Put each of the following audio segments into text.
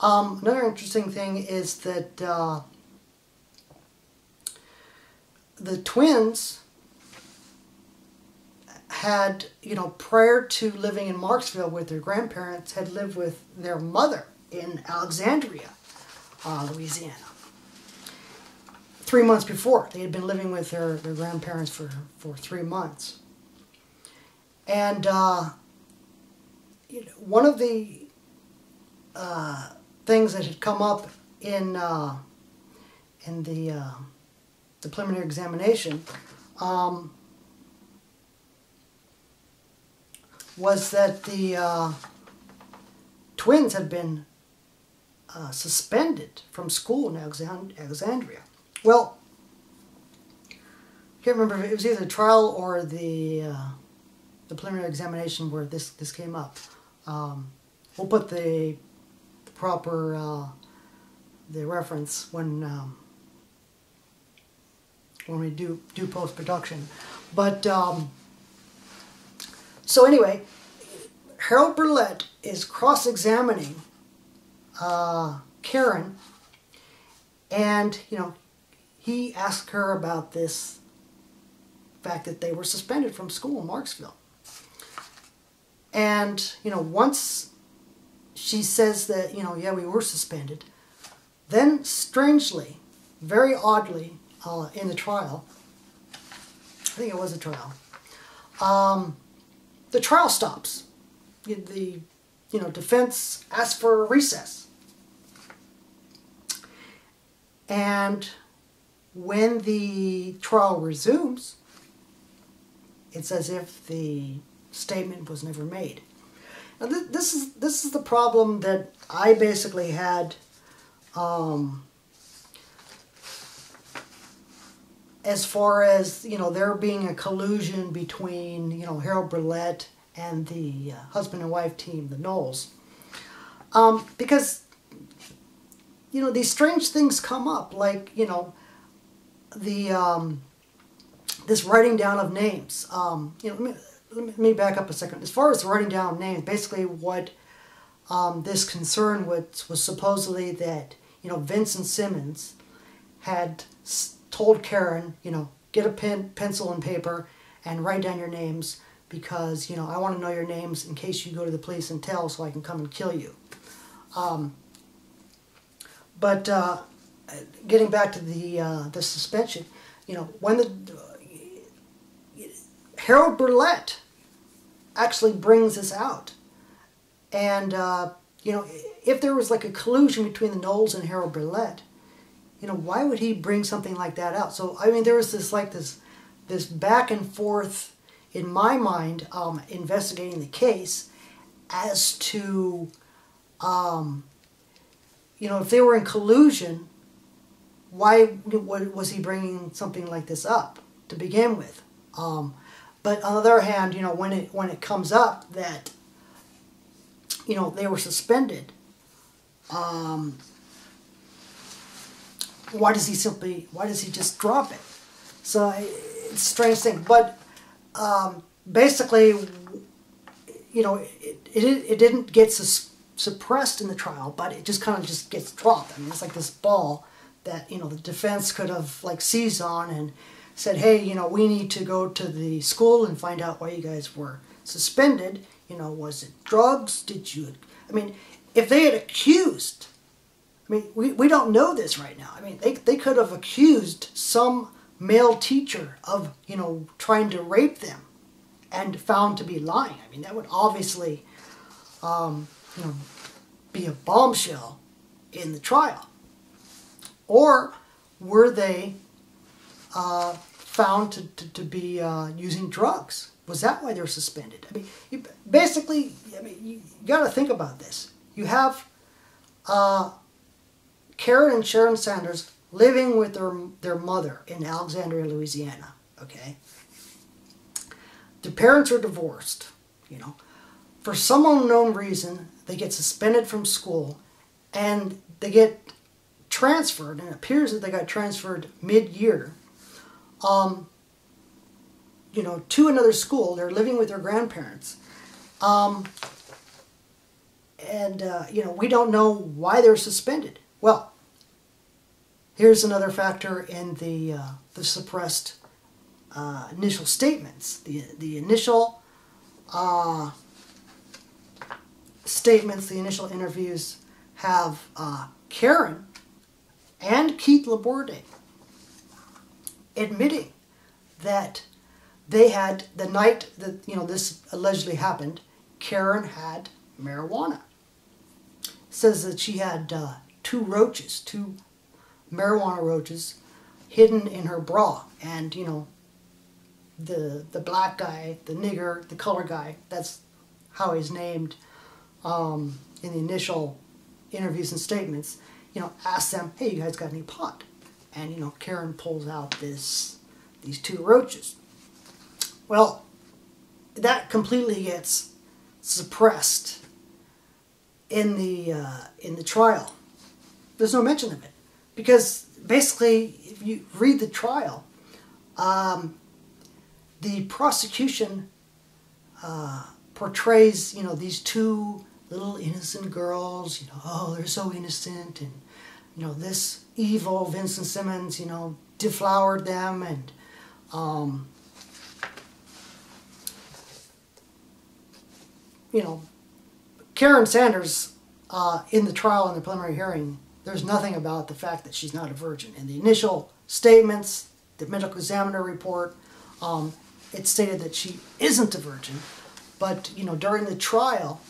Another interesting thing is that the twins had, prior to living in Marksville with their grandparents, had lived with their mother in Alexandria, Louisiana. 3 months before, they had been living with their grandparents for 3 months. And one of the things that had come up in the preliminary examination was that the twins had been suspended from school in Alexandria. Well, I can't remember if it was either the trial or the preliminary examination where this came up. We'll put the proper the reference when we do post-production. But so anyway, Harold Burlett is cross-examining Karen, and he asked her about this fact that they were suspended from school in Marksville. And once she says that yeah, we were suspended, then strangely, very oddly, in the trial, I think it was a trial, the trial stops. The defense asks for a recess. And when the trial resumes, it's as if the statement was never made. Now this is the problem that I basically had as far as there being a collusion between Harold Burlett and the husband and wife team, the Knowles, because these strange things come up, like the this writing down of names. Let me back up a second. As far as the writing down of names, basically what this concern was supposedly that Vincent Simmons had told Karen, get a pencil and paper and write down your names, because I want to know your names in case you go to the police and tell, so I can come and kill you. But getting back to the suspension, when Harold Burlett actually brings this out, and if there was like a collusion between the Knowles and Harold Burlett, why would he bring something like that out? So I mean, there was this back and forth in my mind, investigating the case as to if they were in collusion, why was he bringing something like this up to begin with? But on the other hand, when it comes up that they were suspended, why does he just drop it? So it's a strange thing. But basically, it didn't get suppressed in the trial, but it just kind of just gets dropped. I mean, it's like this ball that the defense could have seized on and said, hey, we need to go to the school and find out why you guys were suspended. Was it drugs? I mean, if they had accused, I mean, we don't know this right now. I mean, they could have accused some male teacher of, trying to rape them and found to be lying. I mean, that would obviously, be a bombshell in the trial. Or were they found to be using drugs? Was that why they were suspended? I mean, you got to think about this. You have Karen and Sharon Sanders living with their mother in Alexandria, Louisiana. Okay, the parents are divorced. For some unknown reason, they get suspended from school, and they get transferred. And it appears that they got transferred mid-year. To another school. They're living with their grandparents. And, we don't know why they're suspended. Well, here's another factor in the suppressed initial statements. The initial statements, the initial interviews have Karen and Keith Laborde admitting that they had, the night that this allegedly happened, Karen had marijuana. Says that she had two marijuana roaches hidden in her bra, and the black guy, the nigger, the color guy, that's how he's named in the initial interviews and statements, asked them, hey, you guys got any pot? And Karen pulls out these two roaches. Well, that completely gets suppressed in the trial. There's no mention of it, because basically, if you read the trial, the prosecution portrays these two little innocent girls. Oh, they're so innocent, and this evil Vincent Simmons deflowered them, and Karen Sanders, in the trial, in the preliminary hearing, there's nothing about the fact that she's not a virgin. In the initial statements, the medical examiner report, it stated that she isn't a virgin. But, during the trial,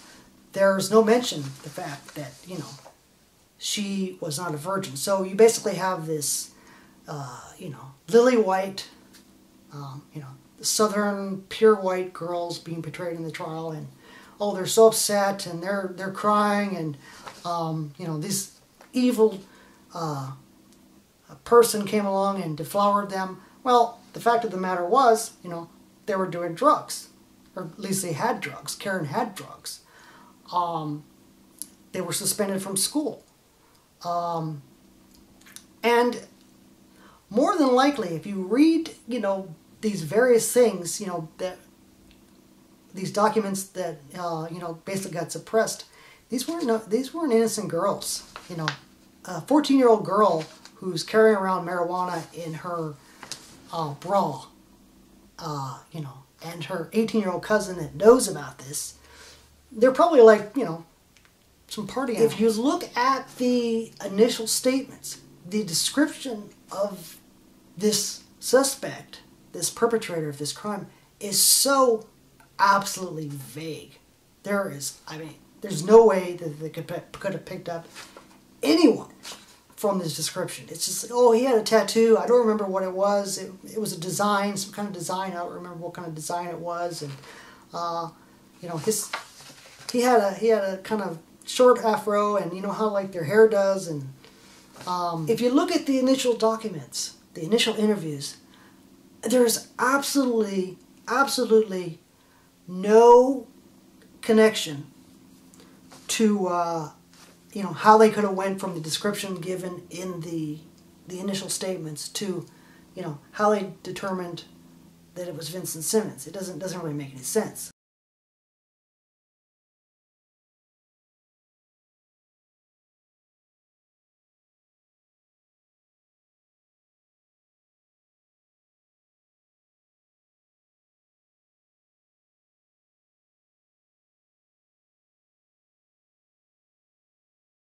there's no mention of the fact that, she was not a virgin. So you basically have this, lily white, the southern pure white girls being portrayed in the trial, and oh, they're so upset, and they're crying, and this evil person came along and deflowered them. Well, the fact of the matter was, they were doing drugs, or at least they had drugs. Karen had drugs. They were suspended from school, and more than likely, if you read, these various things, that these documents that basically got suppressed, these weren't innocent girls. A 14-year-old girl who's carrying around marijuana in her bra, and her 18-year-old cousin that knows about this, they're probably like, some party animals. If you look at the initial statements, the description of this suspect, this perpetrator of this crime, is so absolutely vague. There's no way that they could have picked up anyone from this description. It's just like, oh, he had a tattoo. I don't remember what it was. It was a design, some kind of design. I don't remember what kind of design it was. And he had a kind of short afro, and how like their hair does. And if you look at the initial documents, the initial interviews, there's absolutely no connection to how they could have went from the description given in the initial statements to how they determined that it was Vincent Simmons. It doesn't really make any sense.